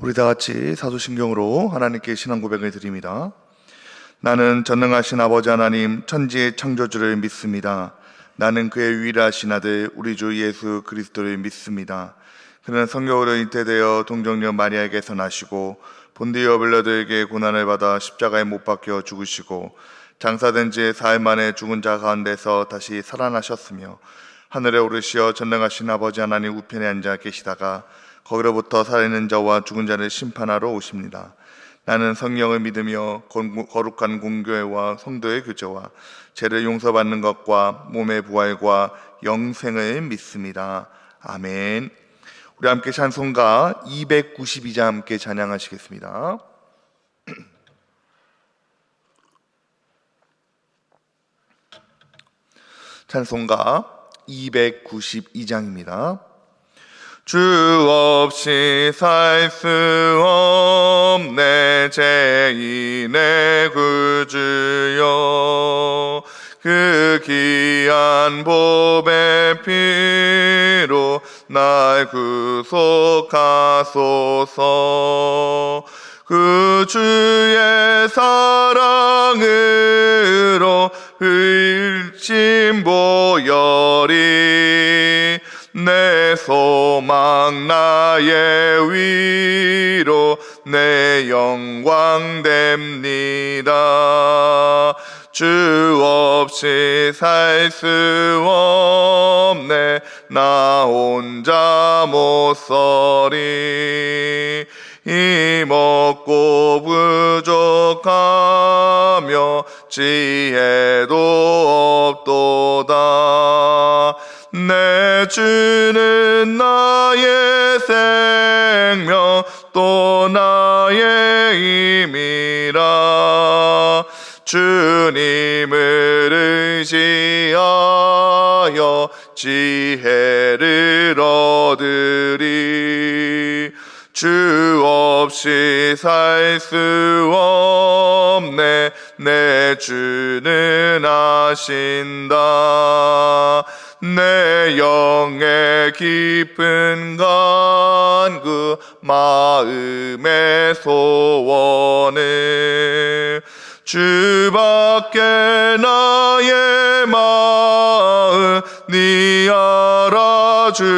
우리 다 같이 사도신경으로 하나님께 신앙 고백을 드립니다. 나는 전능하신 아버지 하나님 천지의 창조주를 믿습니다. 나는 그의 유일하신 아들 우리 주 예수 그리스도를 믿습니다. 그는 성령으로 잉태되어 동정녀 마리아에게서 나시고 본디오 빌라도에게 고난을 받아 십자가에 못 박혀 죽으시고 장사된 지 사흘 만에 죽은 자 가운데서 다시 살아나셨으며 하늘에 오르시어 전능하신 아버지 하나님 우편에 앉아 계시다가 거기로부터 살아있는 자와 죽은 자를 심판하러 오십니다. 나는 성령을 믿으며 거룩한 공교회와 성도의 교제와 죄를 용서받는 것과 몸의 부활과 영생을 믿습니다. 아멘. 우리 함께 찬송가 292장 함께 찬양하시겠습니다. 찬송가 292장입니다. 주 없이 살 수 없네 죄인의 구주여, 그 귀한 보배 피로 날 구속하소서. 그 주의 사랑으로 흘심 보혈이 내 소망 나의 위로 내 영광 됩니다. 주 없이 살 수 없네 나 혼자 못 서리. 힘없고 부족하며 지혜도 없도다. 내 주는 나의 생명 또 나의 힘이라. 주님을 의지하여 지혜를 얻으리. 주 없이 살 수 없네 내 주는 아신다. 내 영의 깊은 간구 마음의 소원을 주밖에 나의 마음 네 알아주리오.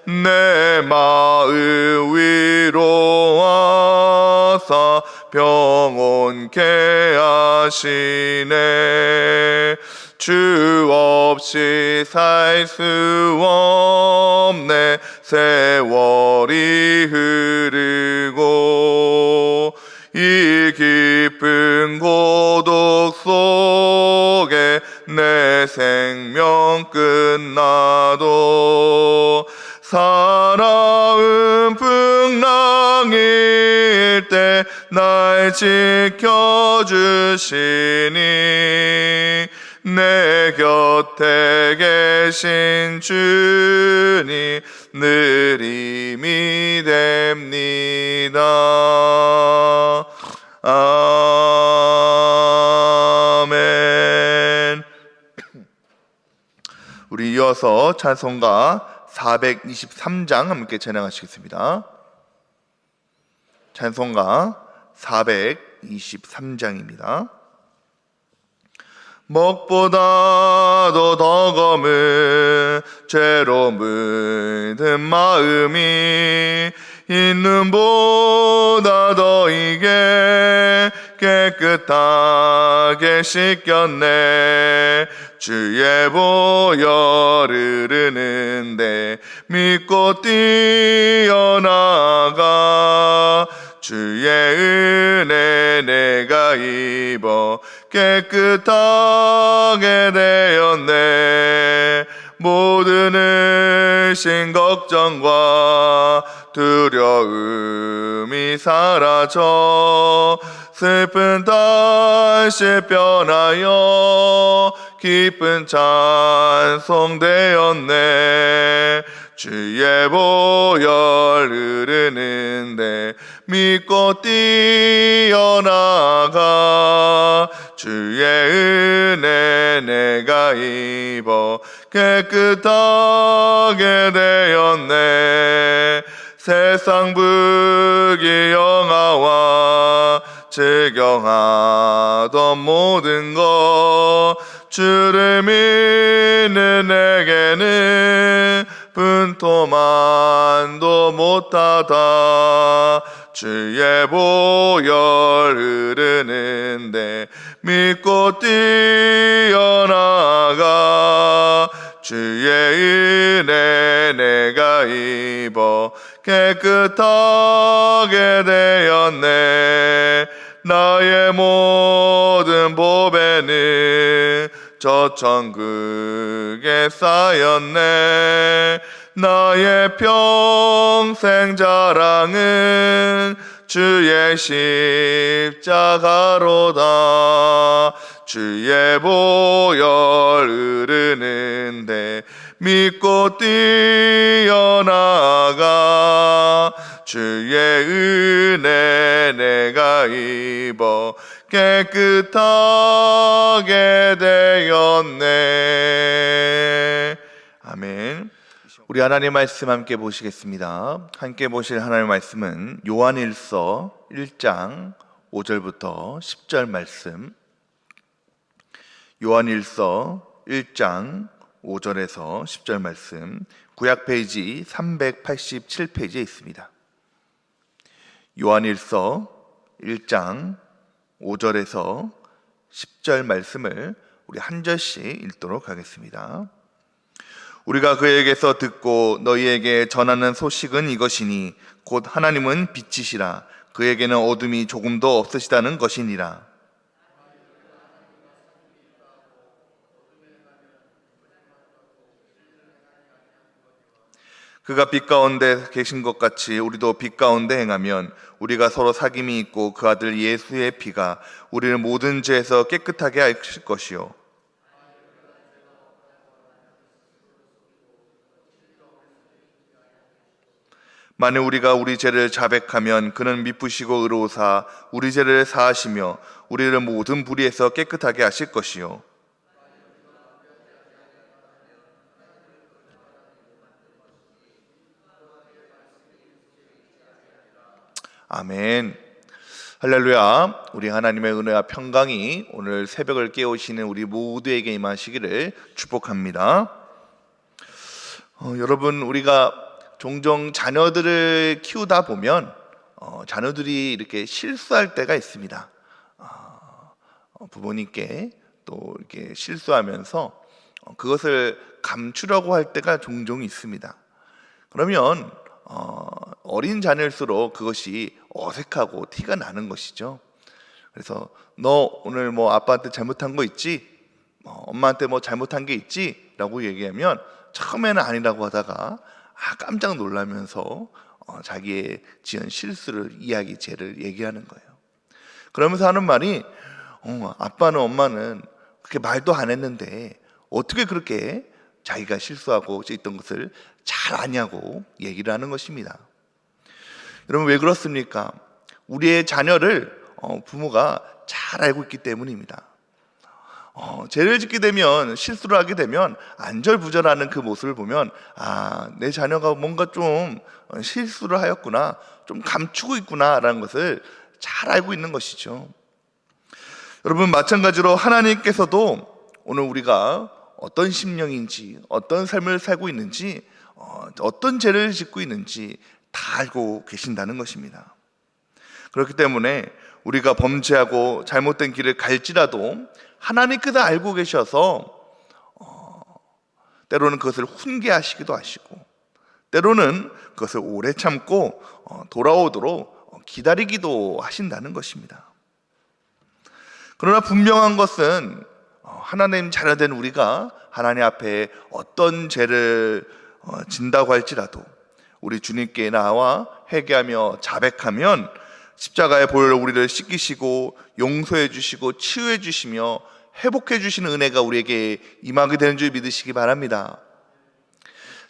내 마음 위로하사 평온케 하시네. 주 없이 살 수 없네 세월이 흐르고 이 깊은 고독 속에 내 생명 끝나도 살아온 풍랑일 때 날 지켜주시니 내 곁에 계신 주님 늘 힘이 됩니다. 아멘. 우리 이어서 찬송가 423장 함께 찬양하시겠습니다. 찬송가 423장입니다. 먹보다도 더 검은 죄로 물든 마음이 있는보다 더 이게 깨끗하게 씻겼네. 주의 보혈 흐르는데 믿고 뛰어나가. 주의 은혜 내가 입어 깨끗하게 되었네. 모든 의심 걱정과 두려움이 사라져 슬픈 다시 변하여 기쁜 찬송 되었네. 주의 보혈 흐르는데 믿고 뛰어나가. 주의 은혜 내가 입어 깨끗하게 되었네. 세상 불기영화와 즐겨하던 모든 것 주를 믿는 내게는 분토만도 못하다. 주의 보혈 흐르는데 믿고 뛰어나가 주의 은혜 내가 입어 깨끗하게 되었네. 나의 모든 보배는 저 천국에 쌓였네. 나의 평생 자랑은 주의 십자가로다. 주의 보혈 흐르는데 믿고 뛰어나가 주의 은혜 내가 입어 깨끗하게 되었네. 아멘. 우리 하나님 말씀 함께 보시겠습니다. 함께 보실 하나님 말씀은 요한일서 1장 5절부터 10절 말씀. 요한일서 1장 5절에서 10절 말씀, 구약 페이지 387페이지에 있습니다. 요한일서 1장 5절에서 10절 말씀을 우리 한 절씩 읽도록 하겠습니다. 우리가 그에게서 듣고 너희에게 전하는 소식은 이것이니 곧 하나님은 빛이시라. 그에게는 어둠이 조금도 없으시다는 것이니라. 그가 빛 가운데 계신 것 같이 우리도 빛 가운데 행하면 우리가 서로 사귐이 있고 그 아들 예수의 피가 우리를 모든 죄에서 깨끗하게 하실 것이요. 만일 우리가 우리 죄를 자백하면 그는 미쁘시고 의로우사 우리 죄를 사하시며 우리를 모든 불의에서 깨끗하게 하실 것이요. 아멘. 할렐루야. 우리 하나님의 은혜와 평강이 오늘 새벽을 깨우시는 우리 모두에게 임하시기를 축복합니다. 여러분, 우리가 종종 자녀들을 키우다 보면 자녀들이 이렇게 실수할 때가 있습니다. 부모님께 또 이렇게 실수하면서 그것을 감추려고 할 때가 종종 있습니다. 그러면 어린 자녀일수록 그것이 어색하고 티가 나는 것이죠. 그래서 너 오늘 뭐 아빠한테 잘못한 거 있지? 엄마한테 뭐 잘못한 게 있지? 라고 얘기하면 처음에는 아니라고 하다가 깜짝 놀라면서 자기의 지은 실수를 죄를 얘기하는 거예요. 그러면서 하는 말이 아빠는 엄마는 그렇게 말도 안 했는데 어떻게 그렇게 자기가 실수하고 있던 것을 잘 아냐고 얘기를 하는 것입니다. 여러분, 왜 그렇습니까? 우리의 자녀를 부모가 잘 알고 있기 때문입니다. 죄를 짓게 되면, 실수를 하게 되면 안절부절하는 그 모습을 보면 내 자녀가 뭔가 좀 실수를 하였구나, 좀 감추고 있구나 라는 것을 잘 알고 있는 것이죠. 여러분, 마찬가지로 하나님께서도 오늘 우리가 어떤 심령인지, 어떤 삶을 살고 있는지, 어떤 죄를 짓고 있는지 다 알고 계신다는 것입니다. 그렇기 때문에 우리가 범죄하고 잘못된 길을 갈지라도 하나님께서 알고 계셔서 때로는 그것을 훈계하시기도 하시고, 때로는 그것을 오래 참고 돌아오도록 기다리기도 하신다는 것입니다. 그러나 분명한 것은 하나님 자녀된 우리가 하나님 앞에 어떤 죄를 진다고 할지라도 우리 주님께 나와 회개하며 자백하면 십자가의 보혈로 우리를 씻기시고 용서해 주시고 치유해 주시며 회복해 주시는 은혜가 우리에게 임하게 되는 줄 믿으시기 바랍니다.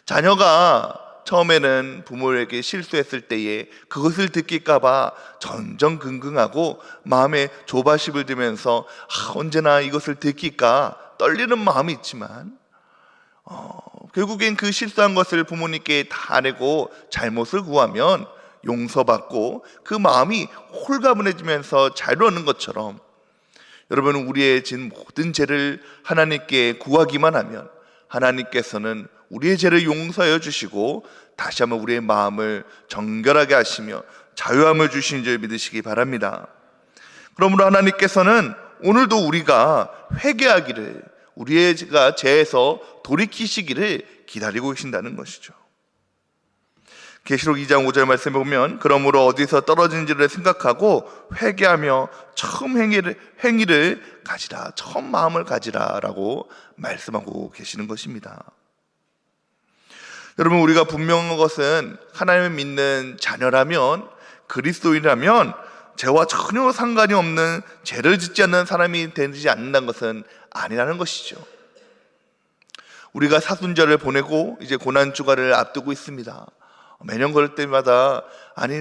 자녀가 처음에는 부모에게 실수했을 때에 그것을 듣길까 봐 전전긍긍하고 마음에 조바심을 들면서 언제나 이것을 듣길까 떨리는 마음이 있지만 결국엔 그 실수한 것을 부모님께 다 아뢰고 잘못을 구하면 용서받고 그 마음이 홀가분해지면서 자유로워하는 것처럼, 여러분, 우리의 진 모든 죄를 하나님께 구하기만 하면 하나님께서는 우리의 죄를 용서해 주시고 다시 한번 우리의 마음을 정결하게 하시며 자유함을 주신 줄 믿으시기 바랍니다. 그러므로 하나님께서는 오늘도 우리가 회개하기를, 우리의 죄에서 돌이키시기를 기다리고 계신다는 것이죠. 계시록 2장 5절 말씀에 보면, 그러므로 어디서 떨어진지를 생각하고 회개하며 처음 행위를 가지라, 처음 마음을 가지라 라고 말씀하고 계시는 것입니다. 여러분, 우리가 분명한 것은 하나님을 믿는 자녀라면, 그리스도인이라면 죄와 전혀 상관이 없는, 죄를 짓지 않는 사람이 되지 않는다는 것은 아니라는 것이죠. 우리가 사순절을 보내고 이제 고난주간을 앞두고 있습니다. 매년 그럴 때마다, 아니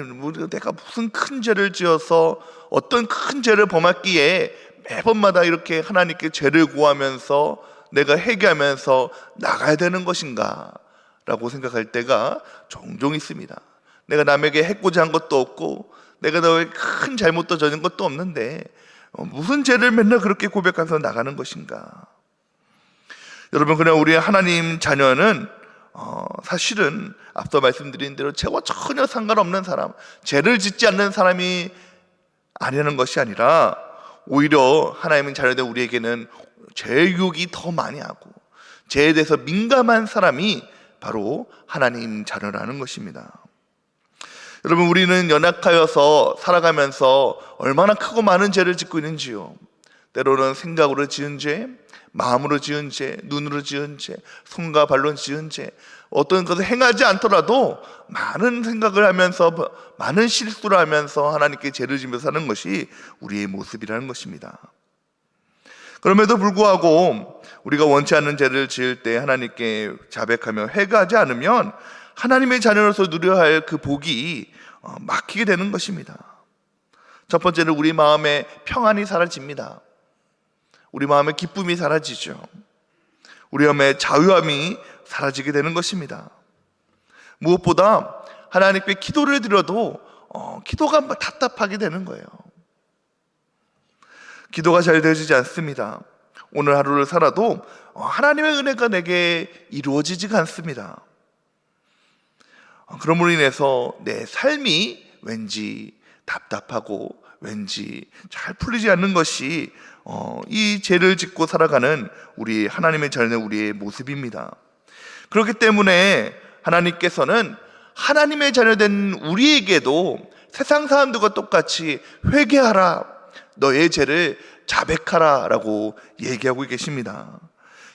내가 무슨 큰 죄를 지어서 어떤 큰 죄를 범했기에 매번마다 이렇게 하나님께 죄를 구하면서 내가 회개하면서 나가야 되는 것인가 라고 생각할 때가 종종 있습니다. 내가 남에게 해코지 한 것도 없고 내가 너의 큰 잘못도 저진 것도 없는데 무슨 죄를 맨날 그렇게 고백하면서 나가는 것인가. 여러분, 그냥 우리 하나님 자녀는 사실은 앞서 말씀드린 대로 죄와 전혀 상관없는 사람, 죄를 짓지 않는 사람이 아니라는 것이 아니라, 오히려 하나님의 자녀된 우리에게는 죄의 유혹이 더 많이 하고 죄에 대해서 민감한 사람이 바로 하나님 자녀라는 것입니다. 여러분, 우리는 연약하여서 살아가면서 얼마나 크고 많은 죄를 짓고 있는지요. 때로는 생각으로 지은 죄, 마음으로 지은 죄, 눈으로 지은 죄, 손과 발로 지은 죄, 어떤 것을 행하지 않더라도 많은 생각을 하면서, 많은 실수를 하면서 하나님께 죄를 지면서 사는 것이 우리의 모습이라는 것입니다. 그럼에도 불구하고 우리가 원치 않는 죄를 지을 때 하나님께 자백하며 회개하지 않으면 하나님의 자녀로서 누려야 할 그 복이 막히게 되는 것입니다. 첫 번째는 우리 마음의 평안이 사라집니다. 우리 마음의 기쁨이 사라지죠. 우리 마음의 자유함이 사라지게 되는 것입니다. 무엇보다 하나님께 기도를 드려도 기도가 답답하게 되는 거예요. 기도가 잘 되어지지 않습니다. 오늘 하루를 살아도 하나님의 은혜가 내게 이루어지지가 않습니다. 그러므로 인해서 내 삶이 왠지 답답하고 왠지 잘 풀리지 않는 것이 이 죄를 짓고 살아가는 우리 하나님의 자녀는 우리의 모습입니다. 그렇기 때문에 하나님께서는 하나님의 자녀된 우리에게도 세상 사람들과 똑같이 회개하라, 너의 죄를 자백하라 라고 얘기하고 계십니다.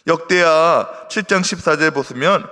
역대하 7장 14절 보시면,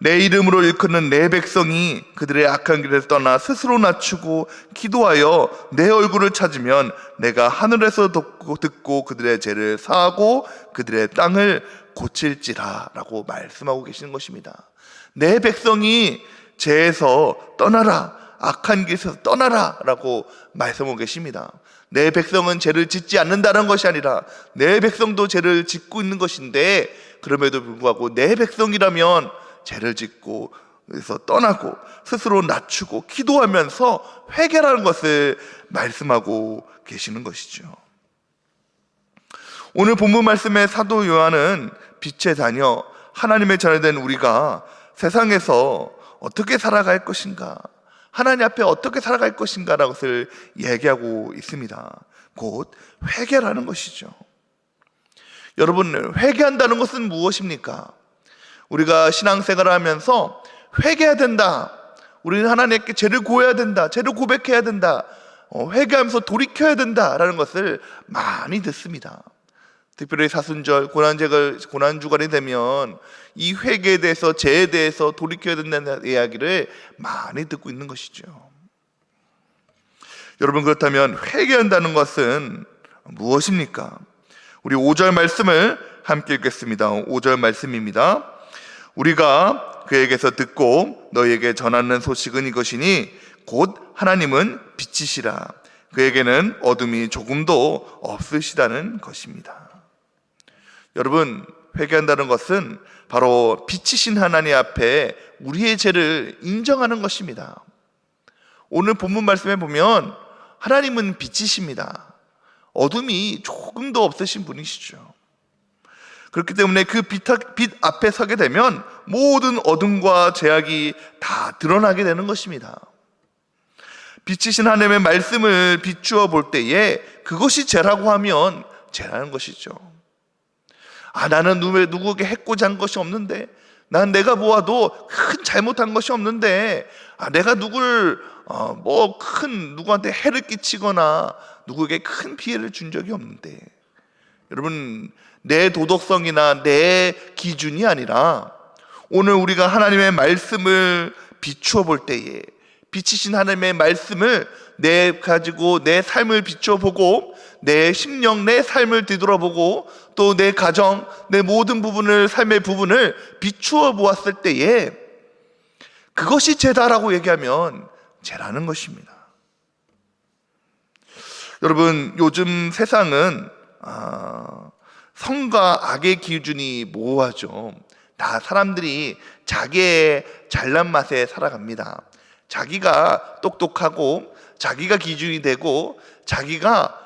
내 이름으로 일컫는 내 백성이 그들의 악한 길에서 떠나 스스로 낮추고 기도하여 내 얼굴을 찾으면 내가 하늘에서 듣고 그들의 죄를 사하고 그들의 땅을 고칠지라 라고 말씀하고 계시는 것입니다. 내 백성이 죄에서 떠나라, 악한 길에서 떠나라 라고 말씀하고 계십니다. 내 백성은 죄를 짓지 않는다는 것이 아니라 내 백성도 죄를 짓고 있는 것인데, 그럼에도 불구하고 내 백성이라면 죄를 짓고 그래서 떠나고 스스로 낮추고 기도하면서 회개라는 것을 말씀하고 계시는 것이죠. 오늘 본문 말씀의 사도 요한은 빛의 자녀, 하나님의 자녀된 우리가 세상에서 어떻게 살아갈 것인가, 하나님 앞에 어떻게 살아갈 것인가라는 것을 얘기하고 있습니다. 곧 회개라는 것이죠. 여러분, 회개한다는 것은 무엇입니까? 우리가 신앙생활을 하면서 회개해야 된다, 우리는 하나님께 죄를 고해야 된다, 죄를 고백해야 된다, 회개하면서 돌이켜야 된다라는 것을 많이 듣습니다. 특별히 사순절, 고난주간이 되면 이 회개에 대해서, 죄에 대해서 돌이켜야 된다는 이야기를 많이 듣고 있는 것이죠. 여러분, 그렇다면 회개한다는 것은 무엇입니까? 우리 5절 말씀을 함께 읽겠습니다. 5절 말씀입니다. 우리가 그에게서 듣고 너희에게 전하는 소식은 이것이니 곧 하나님은 빛이시라, 그에게는 어둠이 조금도 없으시다는 것입니다. 여러분, 회개한다는 것은 바로 빛이신 하나님 앞에 우리의 죄를 인정하는 것입니다. 오늘 본문 말씀에 보면 하나님은 빛이십니다. 어둠이 조금도 없으신 분이시죠. 그렇기 때문에 그 빛 앞에 서게 되면 모든 어둠과 죄악이 다 드러나게 되는 것입니다. 빛이신 하나님의 말씀을 비추어 볼 때에 그것이 죄라고 하면 죄라는 것이죠. 나는 누구에게 해코지 한 것이 없는데, 난 내가 보아도 큰 잘못한 것이 없는데, 내가 누구한테 해를 끼치거나 누구에게 큰 피해를 준 적이 없는데. 여러분, 내 도덕성이나 내 기준이 아니라 오늘 우리가 하나님의 말씀을 비추어 볼 때에 빛이신 하나님의 말씀을 가지고 내 삶을 비춰보고 내 심령, 내 삶을 뒤돌아보고 또 내 가정, 내 모든 부분을, 삶의 부분을 비추어 보았을 때에 그것이 죄다라고 얘기하면 죄라는 것입니다. 여러분, 요즘 세상은 선과 악의 기준이 모호하죠. 다 사람들이 자기의 잘난 맛에 살아갑니다. 자기가 똑똑하고 자기가 기준이 되고 자기가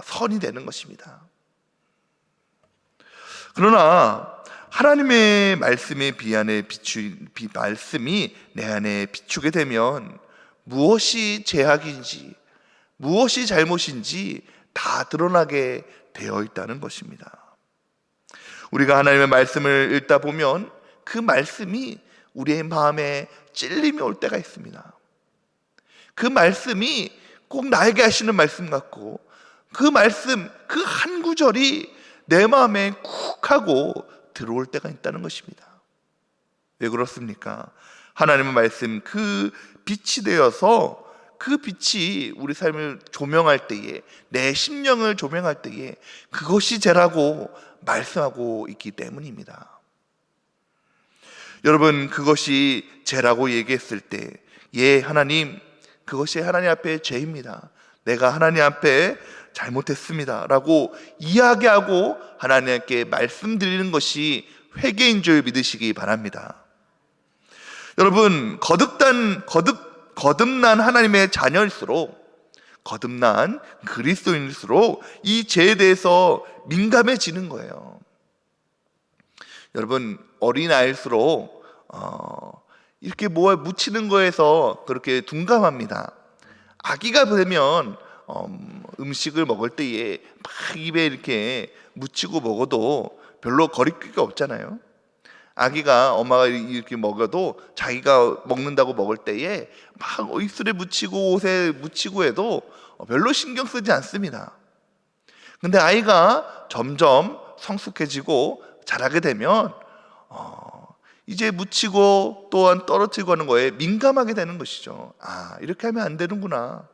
선이 되는 것입니다. 그러나 하나님의 말씀에 말씀이 내 안에 비추게 되면 무엇이 죄악인지 무엇이 잘못인지 다 드러나게 되어 있다는 것입니다. 우리가 하나님의 말씀을 읽다 보면 그 말씀이 우리의 마음에 찔림이 올 때가 있습니다. 그 말씀이 꼭 나에게 하시는 말씀 같고 그 말씀, 그 한 구절이 내 마음에 쿡 하고 들어올 때가 있다는 것입니다. 왜 그렇습니까? 하나님의 말씀, 그 빛이 되어서 그 빛이 우리 삶을 조명할 때에, 내 심령을 조명할 때에 그것이 죄라고 말씀하고 있기 때문입니다. 여러분, 그것이 죄라고 얘기했을 때, 하나님, 그것이 하나님 앞에 죄입니다. 내가 하나님 앞에 잘못했습니다 라고 이야기하고 하나님께 말씀드리는 것이 회개인 줄 믿으시기 바랍니다. 여러분, 거듭난 하나님의 자녀일수록, 거듭난 그리스도인일수록 이 죄에 대해서 민감해지는 거예요. 여러분, 어린아이일수록 이렇게 묻히는 거에서 그렇게 둔감합니다. 아기가 되면 음식을 먹을 때에 막 입에 이렇게 묻히고 먹어도 별로 거리끼가 없잖아요. 아기가 엄마가 이렇게 먹어도 자기가 먹는다고 먹을 때에 막 입술에 묻히고 옷에 묻히고 해도 별로 신경 쓰지 않습니다. 근데 아이가 점점 성숙해지고 자라게 되면 이제 묻히고 또한 떨어뜨리고 하는 거에 민감하게 되는 것이죠. 이렇게 하면 안 되는구나.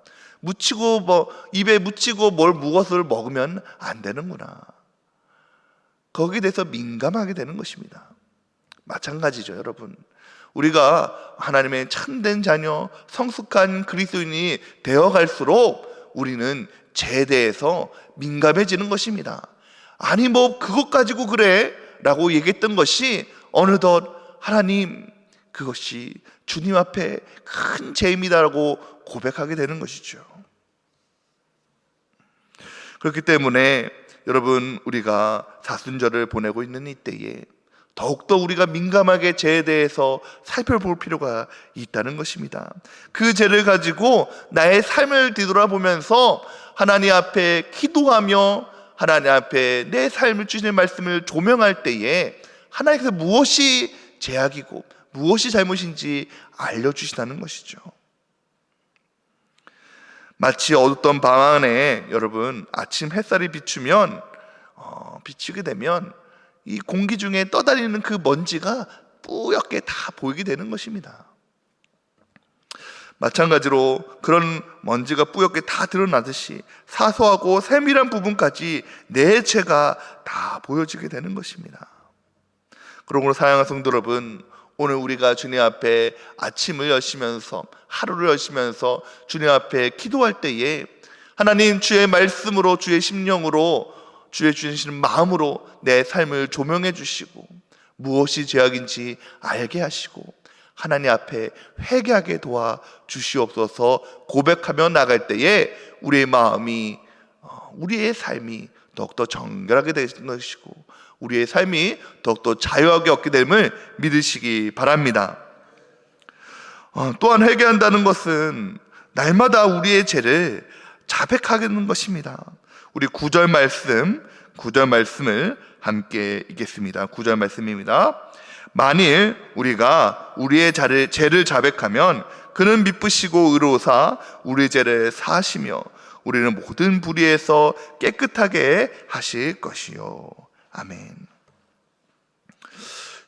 입에 묻히고 무엇을 먹으면 안 되는구나. 거기에 대해서 민감하게 되는 것입니다. 마찬가지죠, 여러분. 우리가 하나님의 참된 자녀, 성숙한 그리스도인이 되어갈수록 우리는 죄에 대해서 민감해지는 것입니다. 아니 그것 가지고 그래 라고 얘기했던 것이 어느덧 하나님, 그것이 주님 앞에 큰 죄입니다라고 고백하게 되는 것이죠. 그렇기 때문에 여러분, 우리가 사순절을 보내고 있는 이때에 더욱더 우리가 민감하게 죄에 대해서 살펴볼 필요가 있다는 것입니다. 그 죄를 가지고 나의 삶을 뒤돌아보면서 하나님 앞에 기도하며 하나님 앞에 내 삶을, 주시는 말씀을 조명할 때에 하나님께서 무엇이 죄악이고 무엇이 잘못인지 알려주시다는 것이죠. 마치 어둡던 밤 안에 여러분, 아침 햇살이 비추게 되면 이 공기 중에 떠다니는 그 먼지가 뿌옇게 다 보이게 되는 것입니다. 마찬가지로 그런 먼지가 뿌옇게 다 드러나듯이 사소하고 세밀한 부분까지 내 죄가 다 보여지게 되는 것입니다. 그러므로 사랑하는 성도 여러분, 오늘 우리가 주님 앞에 아침을 여시면서, 하루를 여시면서 주님 앞에 기도할 때에 하나님, 주의 말씀으로, 주의 심령으로 주의 주시는 마음으로 내 삶을 조명해 주시고 무엇이 죄악인지 알게 하시고 하나님 앞에 회개하게 도와 주시옵소서. 고백하며 나갈 때에 우리의 마음이 우리의 삶이 더욱더 정결하게 되는 것이고 우리의 삶이 더욱더 자유하게 얻게 됨을 믿으시기 바랍니다. 또한 회개한다는 것은 날마다 우리의 죄를 자백하는 것입니다. 우리 9절 말씀을 함께 읽겠습니다. 9절 말씀입니다. 만일 우리가 우리의 죄를 자백하면 그는 미쁘시고 의로우사 우리의 죄를 사하시며 우리는 모든 불의에서 깨끗하게 하실 것이요. 아멘.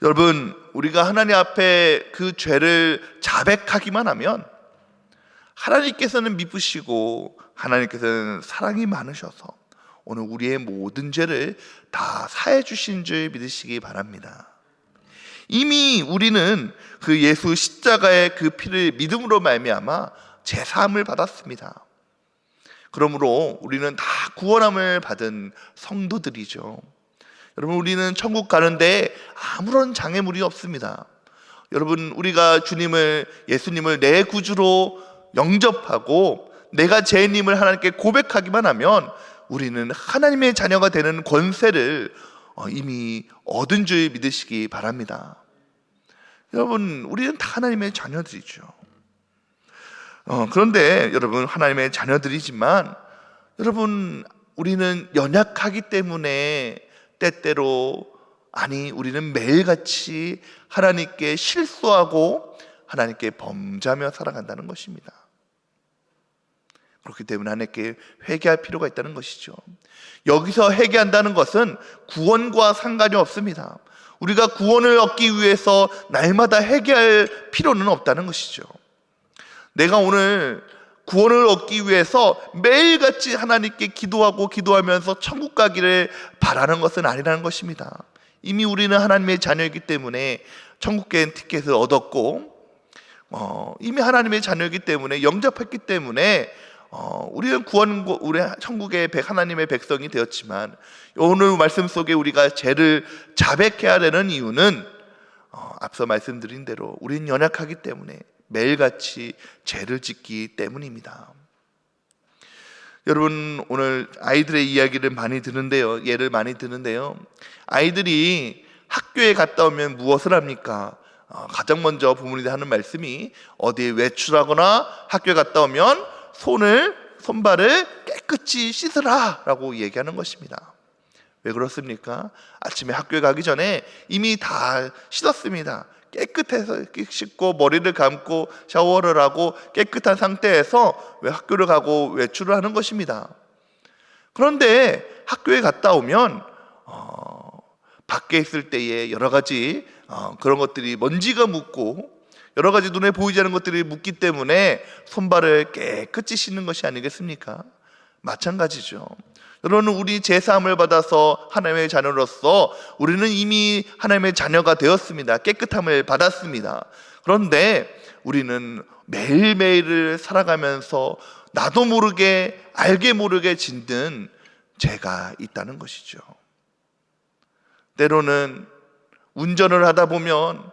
여러분, 우리가 하나님 앞에 그 죄를 자백하기만 하면 하나님께서는 미쁘시고 하나님께서는 사랑이 많으셔서 오늘 우리의 모든 죄를 다 사해 주신 줄 믿으시기 바랍니다. 이미 우리는 그 예수 십자가의 그 피를 믿음으로 말미암아 제사함을 받았습니다. 그러므로 우리는 다 구원함을 받은 성도들이죠. 여러분, 우리는 천국 가는데 아무런 장애물이 없습니다. 여러분, 우리가 예수님을 내 구주로 영접하고 내가 죄인임을 하나님께 고백하기만 하면 우리는 하나님의 자녀가 되는 권세를 이미 얻은 줄 믿으시기 바랍니다. 여러분, 우리는 다 하나님의 자녀들이죠. 그런데 여러분, 하나님의 자녀들이지만 여러분, 우리는 연약하기 때문에 때때로 우리는 매일같이 하나님께 실수하고 하나님께 범죄하며 살아간다는 것입니다. 그렇기 때문에 하나님께 회개할 필요가 있다는 것이죠. 여기서 회개한다는 것은 구원과 상관이 없습니다. 우리가 구원을 얻기 위해서 날마다 회개할 필요는 없다는 것이죠. 내가 오늘 구원을 얻기 위해서 매일같이 하나님께 기도하면서 천국 가기를 바라는 것은 아니라는 것입니다. 이미 우리는 하나님의 자녀이기 때문에 천국계 티켓을 얻었고 이미 하나님의 자녀이기 때문에 영접했기 때문에 우리는 우리 천국의 하나님의 백성이 되었지만 오늘 말씀 속에 우리가 죄를 자백해야 되는 이유는 앞서 말씀드린 대로 우리는 연약하기 때문에 매일같이 죄를 짓기 때문입니다. 여러분, 오늘 아이들의 이야기를 예를 많이 듣는데요. 아이들이 학교에 갔다 오면 무엇을 합니까? 가장 먼저 부모님들이 하는 말씀이 어디에 외출하거나 학교에 갔다 오면 손발을 깨끗이 씻으라 라고 얘기하는 것입니다. 왜 그렇습니까? 아침에 학교에 가기 전에 이미 다 씻었습니다. 깨끗해서 씻고 머리를 감고 샤워를 하고 깨끗한 상태에서 학교를 가고 외출을 하는 것입니다. 그런데 학교에 갔다 오면 밖에 있을 때에 여러 가지 그런 것들이 먼지가 묻고 여러 가지 눈에 보이지 않는 것들이 묻기 때문에 손발을 깨끗이 씻는 것이 아니겠습니까? 마찬가지죠. 여러분, 우리 제사함을 받아서 하나님의 자녀로서 우리는 이미 하나님의 자녀가 되었습니다. 깨끗함을 받았습니다. 그런데 우리는 매일매일을 살아가면서 나도 모르게 알게 모르게 짓는 죄가 있다는 것이죠. 때로는 운전을 하다 보면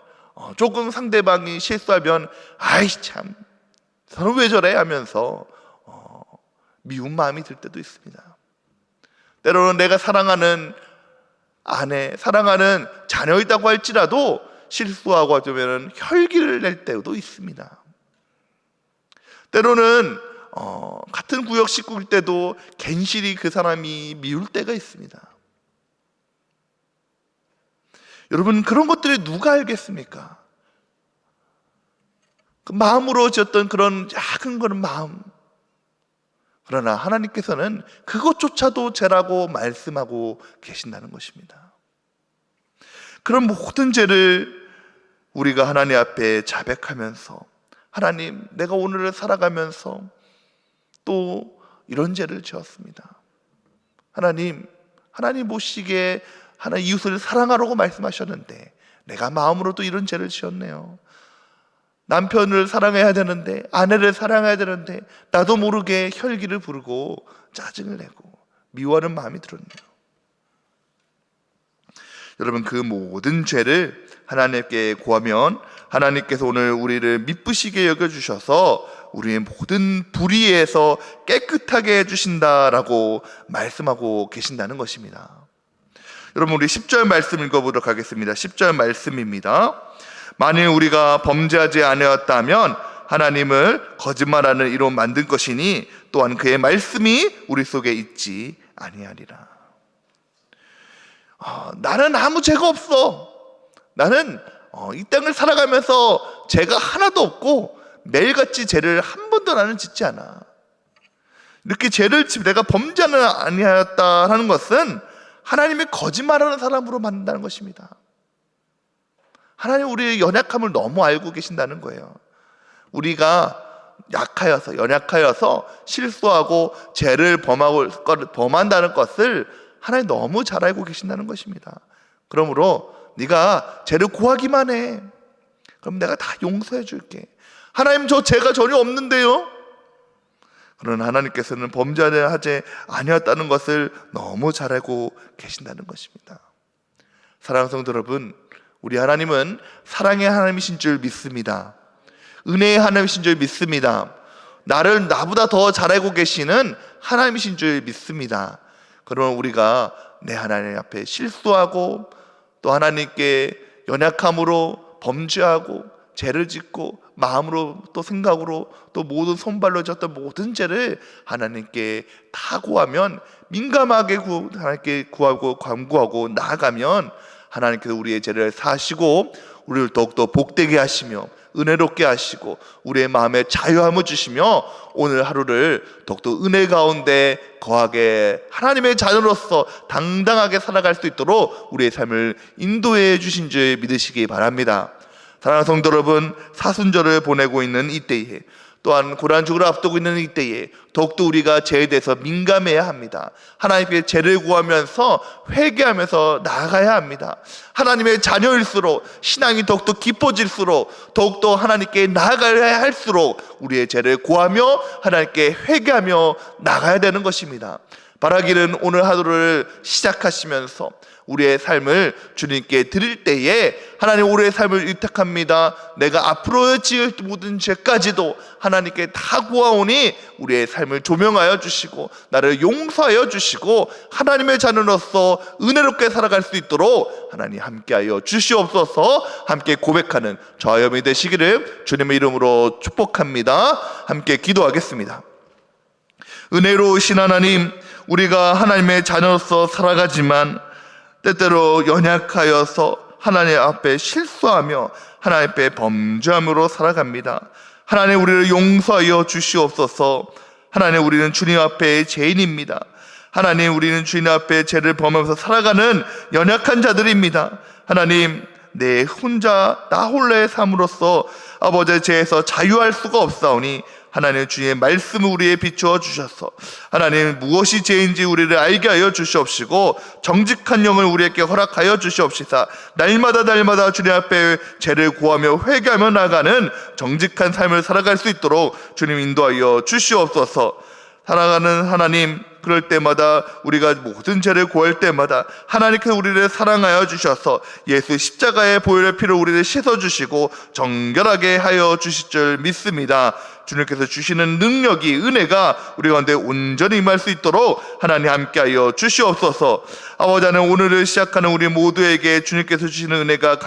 조금 상대방이 실수하면 아이 참 저는 왜 저래 하면서 미운 마음이 들 때도 있습니다. 때로는 내가 사랑하는 아내, 사랑하는 자녀이다고 할지라도 실수하고 하면 혈기를 낼 때도 있습니다. 때로는 같은 구역 식구일 때도 괜시리 그 사람이 미울 때가 있습니다. 여러분, 그런 것들을 누가 알겠습니까? 그 마음으로 지었던 그런 작은 그런 마음. 그러나 하나님께서는 그것조차도 죄라고 말씀하고 계신다는 것입니다. 그런 모든 죄를 우리가 하나님 앞에 자백하면서 하나님, 내가 오늘을 살아가면서 또 이런 죄를 지었습니다. 하나님 보시기에 하나님 이웃을 사랑하라고 말씀하셨는데 내가 마음으로 또 이런 죄를 지었네요. 남편을 사랑해야 되는데, 아내를 사랑해야 되는데 나도 모르게 혈기를 부르고 짜증을 내고 미워하는 마음이 들었네요. 여러분, 그 모든 죄를 하나님께 구하면 하나님께서 오늘 우리를 미쁘시게 여겨주셔서 우리의 모든 불의에서 깨끗하게 해주신다라고 말씀하고 계신다는 것입니다. 여러분, 우리 10절 말씀 읽어보도록 하겠습니다. 10절 말씀입니다. 만일 우리가 범죄하지 아니었다면 하나님을 거짓말하는 이로 만든 것이니 또한 그의 말씀이 우리 속에 있지 아니하리라. 나는 아무 죄가 없어. 나는 이 땅을 살아가면서 죄가 하나도 없고 매일같이 죄를 한 번도 나는 짓지 않아. 이렇게 죄를 내가 범죄하는 아니하였다라는 것은 하나님이 거짓말하는 사람으로 만든다는 것입니다. 하나님 우리의 연약함을 너무 알고 계신다는 거예요. 우리가 약하여서, 연약하여서 실수하고 죄를 범한다는 것을 하나님 너무 잘 알고 계신다는 것입니다. 그러므로 네가 죄를 구하기만 해. 그럼 내가 다 용서해 줄게. 하나님, 저 죄가 전혀 없는데요? 그러나 하나님께서는 범죄하지 아니었다는 것을 너무 잘 알고 계신다는 것입니다. 사랑하는 성도 여러분, 우리 하나님은 사랑의 하나님이신 줄 믿습니다. 은혜의 하나님이신 줄 믿습니다. 나를 나보다 더 잘 알고 계시는 하나님이신 줄 믿습니다. 그러면 우리가 내 하나님 앞에 실수하고 또 하나님께 연약함으로 범죄하고 죄를 짓고 마음으로 또 생각으로 또 모든 손발로 졌던 모든 죄를 하나님께 다 구하면, 민감하게 하나님께 구하고 간구하고 나아가면 하나님께서 우리의 죄를 사하시고 우리를 더욱더 복되게 하시며 은혜롭게 하시고 우리의 마음에 자유함을 주시며 오늘 하루를 더욱더 은혜 가운데 거하게 하나님의 자녀로서 당당하게 살아갈 수 있도록 우리의 삶을 인도해 주신 줄 믿으시기 바랍니다. 사랑하는 성도 여러분, 사순절을 보내고 있는 이때에, 또한 고난주를 앞두고 있는 이때에 더욱더 우리가 죄에 대해서 민감해야 합니다. 하나님께 죄를 구하면서 회개하면서 나아가야 합니다. 하나님의 자녀일수록 신앙이 더욱더 깊어질수록 더욱더 하나님께 나아가야 할수록 우리의 죄를 구하며 하나님께 회개하며 나가야 되는 것입니다. 바라기는 오늘 하루를 시작하시면서 우리의 삶을 주님께 드릴 때에 하나님, 우리의 삶을 위탁합니다. 내가 앞으로 지을 모든 죄까지도 하나님께 다 구하오니 우리의 삶을 조명하여 주시고 나를 용서하여 주시고 하나님의 자녀로서 은혜롭게 살아갈 수 있도록 하나님 함께하여 주시옵소서. 함께 고백하는 저와 여러분이 되시기를 주님의 이름으로 축복합니다. 함께 기도하겠습니다. 은혜로우신 하나님, 우리가 하나님의 자녀로서 살아가지만 때때로 연약하여서 하나님 앞에 실수하며 하나님 앞에 범죄함으로 살아갑니다. 하나님, 우리를 용서하여 주시옵소서. 하나님, 우리는 주님 앞에 죄인입니다. 하나님, 우리는 주님 앞에 죄를 범하면서 살아가는 연약한 자들입니다. 하나님, 나 홀라의 삶으로서 아버지의 죄에서 자유할 수가 없사오니 하나님, 주의 말씀을 우리에 비추어 주셔서 하나님, 무엇이 죄인지 우리를 알게 하여 주시옵시고 정직한 영을 우리에게 허락하여 주시옵시사 날마다 주님 앞에 죄를 구하며 회개하며 나가는 정직한 삶을 살아갈 수 있도록 주님 인도하여 주시옵소서. 살아가는 하나님, 그럴 때마다 우리가 모든 죄를 구할 때마다 하나님께서 우리를 사랑하여 주셔서 예수 십자가의 보혈의 피로 우리를 씻어주시고 정결하게 하여 주실 줄 믿습니다. 주님께서 주시는 능력이, 은혜가 우리 가운데 온전히 임할 수 있도록 하나님 함께하여 주시옵소서. 아버지 하나님, 오늘을 시작하는 우리 모두에게 주님께서 주시는 은혜가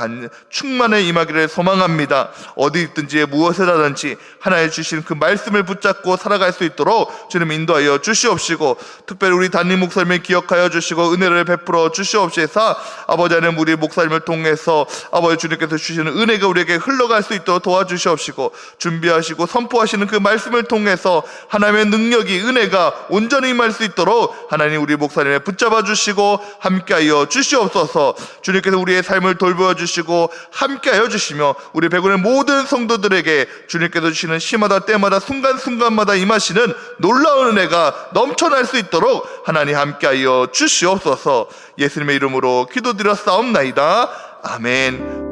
충만히 임하기를 소망합니다. 어디 있든지 무엇을 하든지 하나님 주시는 그 말씀을 붙잡고 살아갈 수 있도록 주님 인도하여 주시옵시고 특별히 우리 담임 목사님을 기억하여 주시고 은혜를 베풀어 주시옵소서. 아버지 하나님, 우리 목사님을 통해서 아버지 주님께서 주시는 은혜가 우리에게 흘러갈 수 있도록 도와주시옵시고 준비하시고 선포하시는 그 말씀을 통해서 하나님의 능력이, 은혜가 온전히 임할 수 있도록 하나님 우리 목사님을 붙잡아 주시고 함께하여 주시옵소서. 주님께서 우리의 삶을 돌보아 주시고 함께하여 주시며 우리 백운의 모든 성도들에게 주님께서 주시는 시마다 때마다 순간순간마다 임하시는 놀라운 은혜가 넘쳐날 수 있도록 하나님 함께하여 주시옵소서. 예수님의 이름으로 기도드렸사옵나이다. 아멘.